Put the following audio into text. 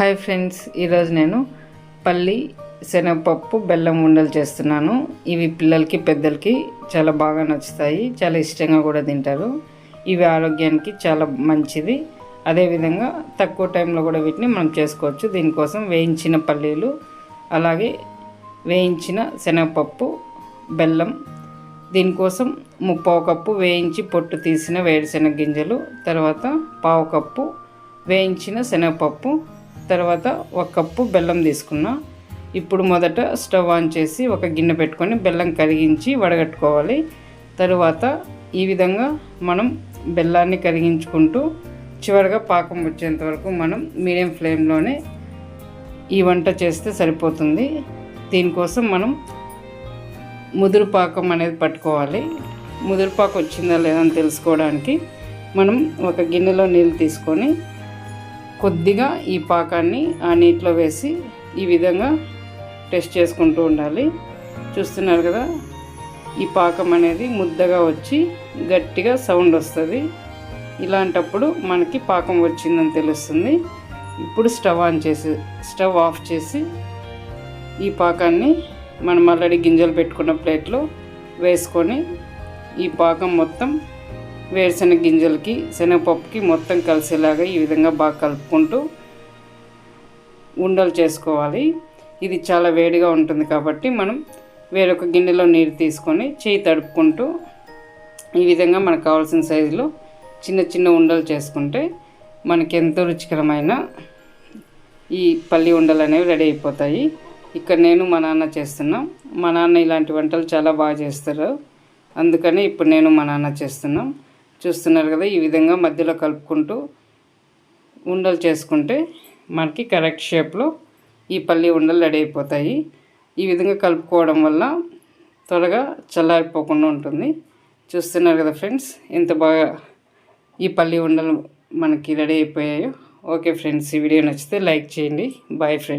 Hi friends, ఈరోజు నేను పల్లి శనగపప్పు బెల్లం ఉండలు చేస్తున్నాను. ఇవి పిల్లలకి పెద్దలకి చాలా బాగా నచ్చుతాయి, చాలా ఇష్టంగా కూడా తింటారు. ఇవి ఆరోగ్యానికి చాలా మంచిది. అదేవిధంగా తక్కువ టైంలో కూడా వీటిని మనం చేసుకోవచ్చు. దీనికోసం వేయించిన పల్లీలు, అలాగే వేయించిన శనగపప్పు, బెల్లం. దీనికోసం 3/4 కప్పు వేయించి పొట్టు తీసిన వేరుశెనగ గింజలు, తర్వాత 1/2 కప్పు వేయించిన శనగపప్పు, తర్వాత 1 కప్పు బెల్లం తీసుకున్నా. ఇప్పుడు మొదట స్టవ్ ఆన్ చేసి ఒక గిన్నె పెట్టుకొని బెల్లం కరిగించి వడగట్టుకోవాలి. తరువాత ఈ విధంగా మనం బెల్లాన్ని కరిగించుకుంటూ చివరిగా పాకం వచ్చేంత వరకు మనం మీడియం ఫ్లేమ్లోనే ఈ వంట చేస్తే సరిపోతుంది. దీనికోసం మనం ముదురు పాకం అనేది పట్టుకోవాలి. ముదురు పాకం వచ్చిందా లేదా అని తెలుసుకోవడానికి మనం ఒక గిన్నెలో నీళ్ళు తీసుకొని కొద్దిగా ఈ పాకాన్ని ఆ నీటిలో వేసి ఈ విధంగా టెస్ట్ చేసుకుంటూ ఉండాలి. చూస్తున్నారు కదా, ఈ పాకం అనేది ముద్దగా వచ్చి గట్టిగా సౌండ్ వస్తుంది. ఇలాంటప్పుడు మనకి పాకం వచ్చిందని తెలుస్తుంది. ఇప్పుడు స్టవ్ ఆఫ్ చేసి ఈ పాకాన్ని మనం ఆల్రెడీ గింజలు పెట్టుకున్న ప్లేట్లో వేసుకొని ఈ పాకం మొత్తం వేరుశెనగ గింజలకి శనగపప్పుకి మొత్తం కలిసేలాగా ఈ విధంగా బాగా కలుపుకుంటూ ఉండలు చేసుకోవాలి. ఇది చాలా వేడిగా ఉంటుంది కాబట్టి మనం వేరొక గిన్నెలో నీరు తీసుకొని చేయి తడుపుకుంటూ ఈ విధంగా మనకు కావాల్సిన సైజులో చిన్న చిన్న ఉండలు చేసుకుంటే మనకి ఎంతో రుచికరమైన ఈ పల్లి ఉండలు అనేవి రెడీ అయిపోతాయి. ఇక్కడ నేను మా నాన్న చేస్తున్నాం. మా నాన్న ఇలాంటి వంటలు చాలా బాగా చేస్తారు, అందుకని ఇప్పుడు నేను మా నాన్న చేస్తున్నాం. చూస్తున్నారు కదా, ఈ విధంగా మధ్యలో కలుపుకుంటూ ఉండలు చేసుకుంటే మనకి కరెక్ట్ షేప్లో ఈ పల్లి ఉండలు రెడీ అయిపోతాయి. ఈ విధంగా కలుపుకోవడం వల్ల త్వరగా చల్లారిపోకుండా ఉంటుంది. చూస్తున్నారు కదా ఫ్రెండ్స్, ఎంత బాగా ఈ పల్లి ఉండలు మనకి రెడీ అయిపోయాయో. ఓకే ఫ్రెండ్స్, ఈ వీడియో నచ్చితే లైక్ చేయండి. Bye friends.